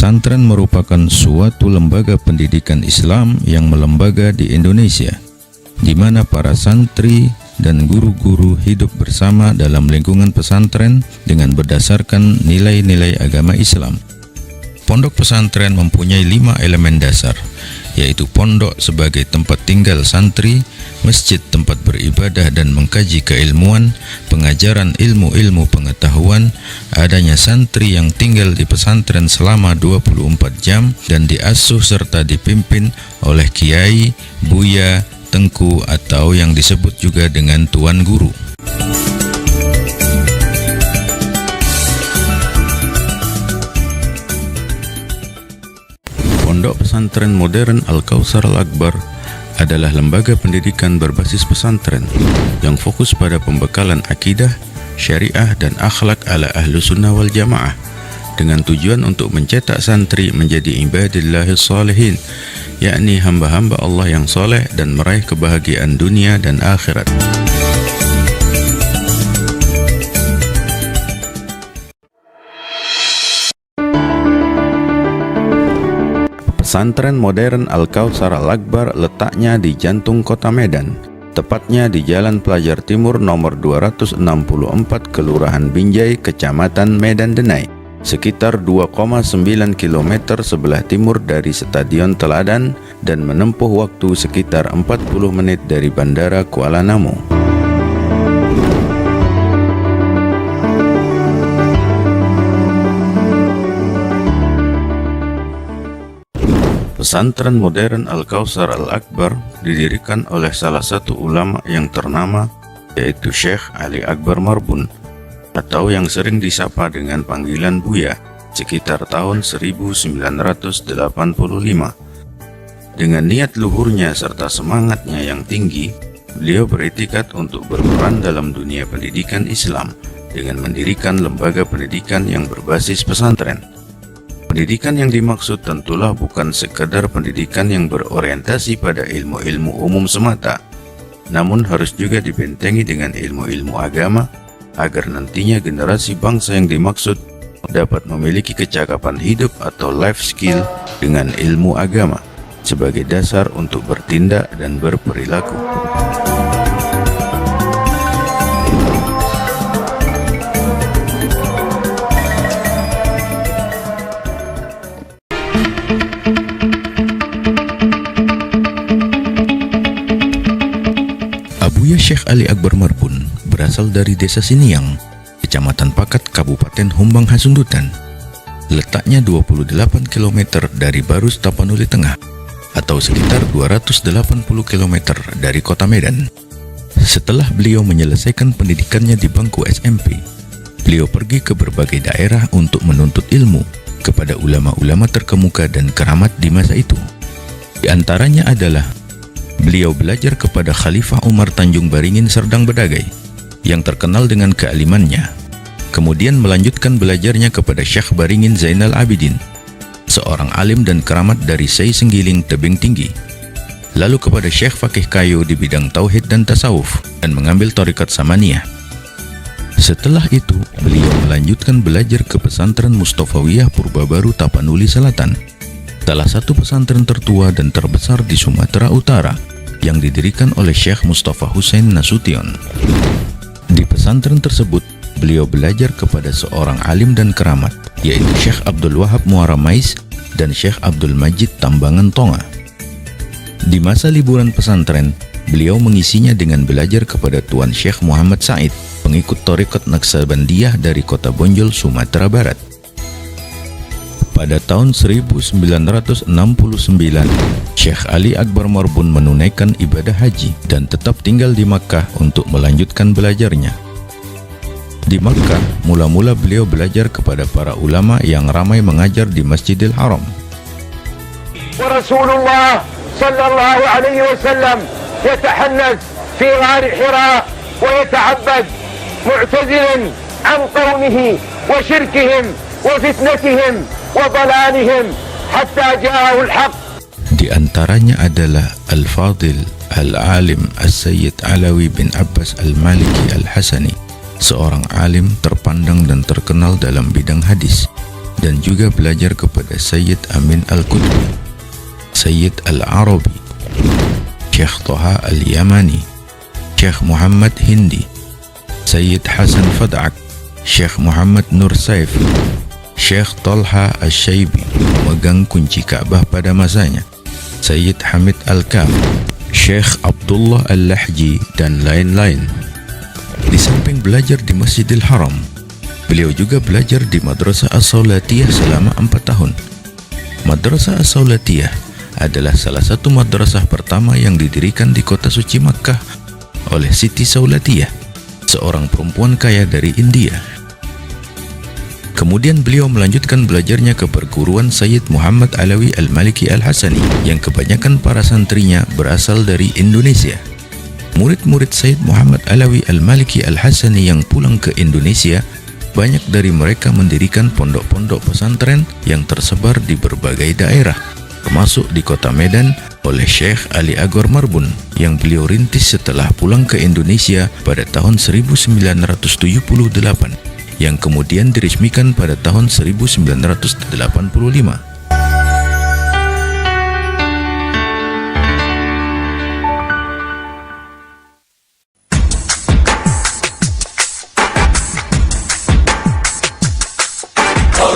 Pesantren merupakan suatu lembaga pendidikan Islam yang melembaga di Indonesia, di mana para santri dan guru-guru hidup bersama dalam lingkungan pesantren dengan berdasarkan nilai-nilai agama Islam. Pondok pesantren mempunyai 5 elemen dasar, yaitu pondok sebagai tempat tinggal santri, masjid tempat beribadah dan mengkaji keilmuan, pengajaran ilmu-ilmu pengetahuan, adanya santri yang tinggal di pesantren selama 24 jam dan diasuh serta dipimpin oleh kiai, buya, tengku atau yang disebut juga dengan tuan guru. Pondok Pesantren Modern Al-Kautsar Al-Akbar adalah lembaga pendidikan berbasis pesantren yang fokus pada pembekalan akidah, syariah, dan akhlak ala ahlu sunnah wal jamaah dengan tujuan untuk mencetak santri menjadi ibadillahis shalihin, yakni hamba-hamba Allah yang soleh dan meraih kebahagiaan dunia dan akhirat. Pesantren Modern Al-Kautsar Al-Akbar letaknya di jantung kota Medan, tepatnya di Jalan Pelajar Timur nomor 264, Kelurahan Binjai, Kecamatan Medan Denai, sekitar 2,9 km sebelah timur dari Stadion Teladan dan menempuh waktu sekitar 40 menit dari Bandara Kuala Namu. Pesantren Modern Al-Kautsar Al-Akbar didirikan oleh salah satu ulama yang ternama, yaitu Syekh Ali Akbar Marbun, atau yang sering disapa dengan panggilan Buya, sekitar tahun 1985. Dengan niat luhurnya serta semangatnya yang tinggi, beliau beriktikad untuk berperan dalam dunia pendidikan Islam dengan mendirikan lembaga pendidikan yang berbasis pesantren. Pendidikan yang dimaksud tentulah bukan sekedar pendidikan yang berorientasi pada ilmu-ilmu umum semata, namun harus juga dibentengi dengan ilmu-ilmu agama, agar nantinya generasi bangsa yang dimaksud dapat memiliki kecakapan hidup atau life skill dengan ilmu agama sebagai dasar untuk bertindak dan berperilaku. Buya Syekh Ali Akbar Marbun berasal dari Desa Siniang, Kecamatan Pakat, Kabupaten Humbang Hasundutan. Letaknya 28 km dari Barus Tapanuli Tengah atau sekitar 280 km dari kota Medan. Setelah beliau menyelesaikan pendidikannya di bangku SMP, beliau pergi ke berbagai daerah untuk menuntut ilmu kepada ulama-ulama terkemuka dan keramat di masa itu. Di antaranya adalah beliau belajar kepada Khalifah Umar Tanjung Baringin Serdang Bedagai yang terkenal dengan kealimannya. Kemudian melanjutkan belajarnya kepada Syekh Baringin Zainal Abidin, seorang alim dan keramat dari Sei Senggiling Tebing Tinggi. Lalu kepada Syekh Fakih Kayu di bidang tauhid dan tasawuf dan mengambil thariqat Samaniyah. Setelah itu, beliau melanjutkan belajar ke pesantren Mustafawiyah Purbabaru Tapanuli Selatan, salah satu pesantren tertua dan terbesar di Sumatera Utara yang didirikan oleh Syekh Mustafa Hussein Nasution. Di pesantren tersebut, beliau belajar kepada seorang alim dan keramat, yaitu Syekh Abdul Wahab Muara Mais dan Syekh Abdul Majid Tambangan Tonga. Di masa liburan pesantren, beliau mengisinya dengan belajar kepada Tuan Syekh Muhammad Said, pengikut thariqat Naksabandiyah dari kota Bonjol, Sumatera Barat. Pada tahun 1969, Syekh Ali Akbar Marbun menunaikan ibadah haji dan tetap tinggal di Makkah untuk melanjutkan belajarnya. Di Makkah, mula-mula beliau belajar kepada para ulama yang ramai mengajar di Masjidil Haram. Rasulullah sallallahu alaihi wasallam yatahannaz fi ghar Hira wa yata'abbad mu'tazilan an qawmihi wa shirkihim wa fitnatihim وضلالهم حتى جاءه الحق. Di antaranya adalah Al-Fadil Al-Alim As-Sayyid Alawi bin Abbas Al-Maliki Al-Hasani, seorang alim terpandang dan terkenal dalam bidang hadis, dan juga belajar kepada Sayyid Amin Al-Qutbi, Sayyid Al-Arabi, Syekh Toha Al-Yamani, Syekh Muhammad Hindi, Sayyid Hasan Fad'ak, Syekh Muhammad Nur Saif, Syekh Talha Al-Shaybi, pemegang kunci Ka'bah pada masanya, Sayyid Hamid Al-Kaf, Syekh Abdullah Al-Lahji, dan lain-lain. Di samping belajar di Masjidil Haram, beliau juga belajar di Madrasah As-Saulatiyah selama 4 tahun. Madrasah As-Saulatiyah adalah salah satu madrasah pertama yang didirikan di kota suci Makkah oleh Siti Saulatiyah, seorang perempuan kaya dari India. Kemudian beliau melanjutkan belajarnya ke perguruan Sayyid Muhammad Alawi Al-Maliki Al-Hasani yang kebanyakan para santrinya berasal dari Indonesia. Murid-murid Sayyid Muhammad Alawi Al-Maliki Al-Hasani yang pulang ke Indonesia, banyak dari mereka mendirikan pondok-pondok pesantren yang tersebar di berbagai daerah, termasuk di kota Medan oleh Syekh Ali Agor Marbun yang beliau rintis setelah pulang ke Indonesia pada tahun 1978, yang kemudian diresmikan pada tahun 1985.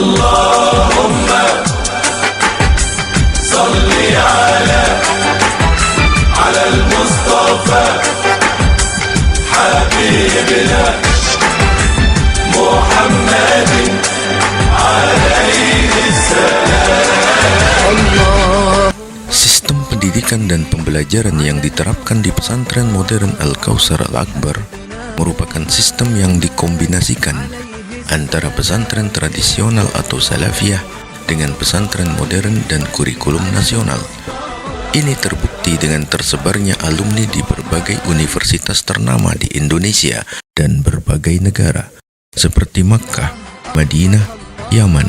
Allahumma salli ala al-Mustafa habibina Muhammadin alaihi salam. Sistem pendidikan dan pembelajaran yang diterapkan di pesantren modern Al-Kautsar Al-Akbar merupakan sistem yang dikombinasikan antara pesantren tradisional atau salafiyah dengan pesantren modern dan kurikulum nasional. Ini terbukti dengan tersebarnya alumni di berbagai universitas ternama di Indonesia dan berbagai negara seperti Makkah, Madinah, Yaman,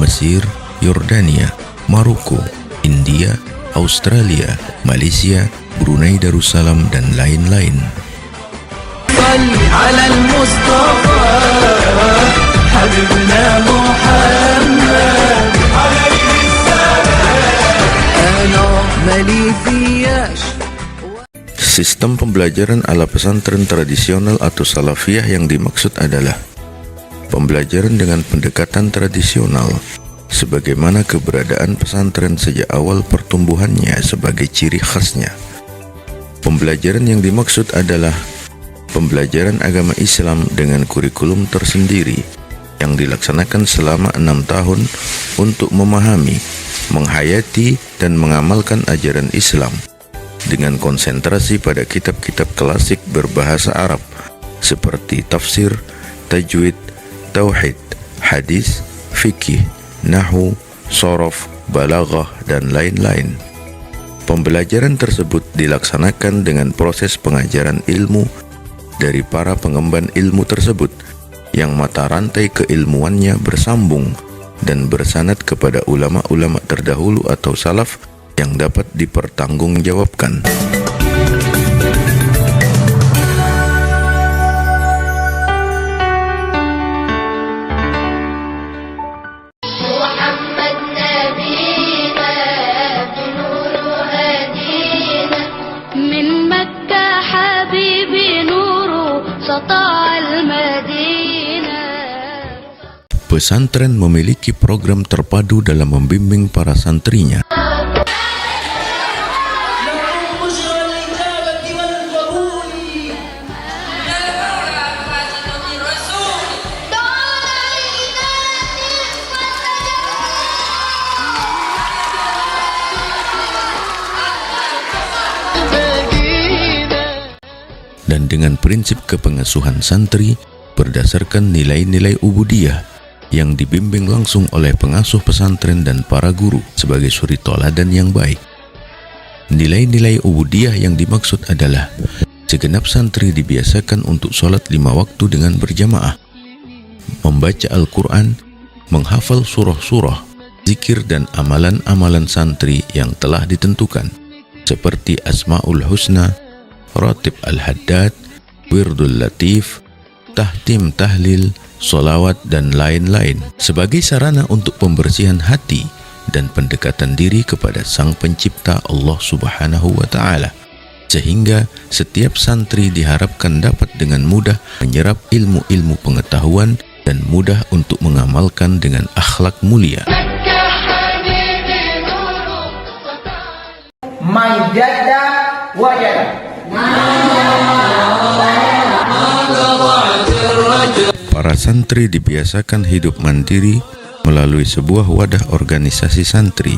Mesir, Yordania, Maroko, India, Australia, Malaysia, Brunei Darussalam, dan lain-lain. Salli ala al-Mustafa habibna Muhammad alaihi salam. Ana mali fiyash. Sistem pembelajaran ala pesantren tradisional atau salafiyah yang dimaksud adalah pembelajaran dengan pendekatan tradisional, sebagaimana keberadaan pesantren sejak awal pertumbuhannya sebagai ciri khasnya. Pembelajaran yang dimaksud adalah pembelajaran agama Islam dengan kurikulum tersendiri yang dilaksanakan selama 6 tahun untuk memahami, menghayati, dan mengamalkan ajaran Islam dengan konsentrasi pada kitab-kitab klasik berbahasa Arab seperti tafsir, tajwid, tauhid, hadis, fikih, nahwu, shorof, balaghah, dan lain-lain. Pembelajaran tersebut dilaksanakan dengan proses pengajaran ilmu dari para pengemban ilmu tersebut yang mata rantai keilmuannya bersambung dan bersanad kepada ulama-ulama terdahulu atau salaf yang dapat dipertanggungjawabkan. Pesantren memiliki program terpadu dalam membimbing para santrinya. Dan dengan prinsip kepengasuhan santri berdasarkan nilai-nilai ubudiyah yang dibimbing langsung oleh pengasuh pesantren dan para guru sebagai suri toladan yang baik. Nilai-nilai ubudiyah yang dimaksud adalah segenap santri dibiasakan untuk sholat 5 waktu dengan berjamaah, membaca Al-Quran, menghafal surah-surah, zikir dan amalan-amalan santri yang telah ditentukan seperti Asma'ul Husna, Ratib Al-Haddad, Wirdul Latif, Tahtim Tahlil, solawat, dan lain-lain sebagai sarana untuk pembersihan hati dan pendekatan diri kepada Sang Pencipta Allah Subhanahu wa Ta'ala, sehingga setiap santri diharapkan dapat dengan mudah menyerap ilmu-ilmu pengetahuan dan mudah untuk mengamalkan dengan akhlak mulia. Man jadda wajada. Para santri dibiasakan hidup mandiri melalui sebuah wadah organisasi santri.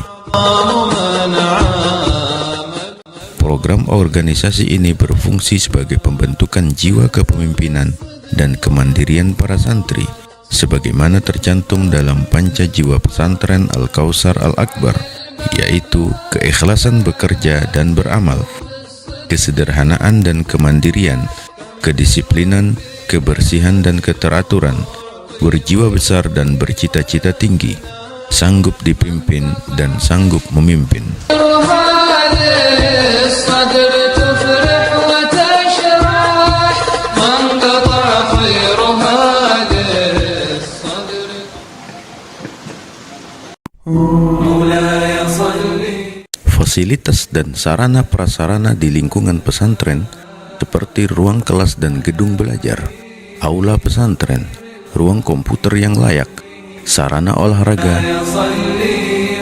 Program organisasi ini berfungsi sebagai pembentukan jiwa kepemimpinan dan kemandirian para santri, sebagaimana tercantum dalam panca jiwa pesantren Al-Kautsar Al-Akbar, yaitu keikhlasan bekerja dan beramal, kesederhanaan dan kemandirian, kedisiplinan, kebersihan dan keteraturan, berjiwa besar dan bercita-cita tinggi, sanggup dipimpin dan sanggup memimpin. Fasilitas dan sarana prasarana di lingkungan pesantren seperti ruang kelas dan gedung belajar, aula pesantren, ruang komputer yang layak, sarana olahraga,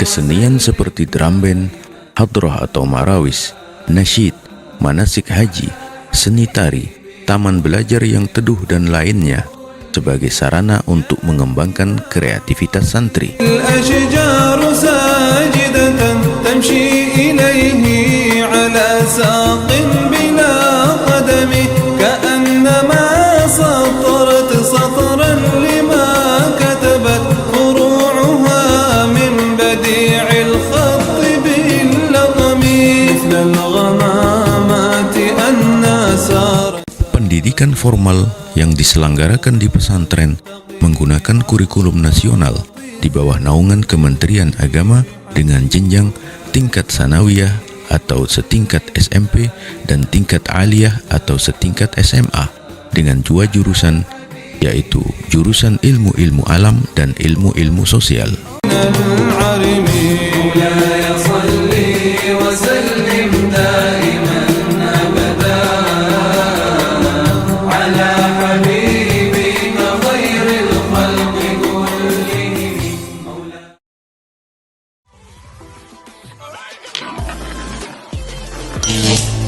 kesenian seperti drum band, hadroh atau marawis, nasyid, manasik haji, seni tari, taman belajar yang teduh dan lainnya sebagai sarana untuk mengembangkan kreativitas santri. Pendidikan formal yang diselenggarakan di pesantren menggunakan kurikulum nasional di bawah naungan Kementerian Agama dengan jenjang tingkat sanawiyah atau setingkat SMP dan tingkat aliyah atau setingkat SMA dengan dua jurusan, yaitu jurusan ilmu-ilmu alam dan ilmu-ilmu sosial. Thank you.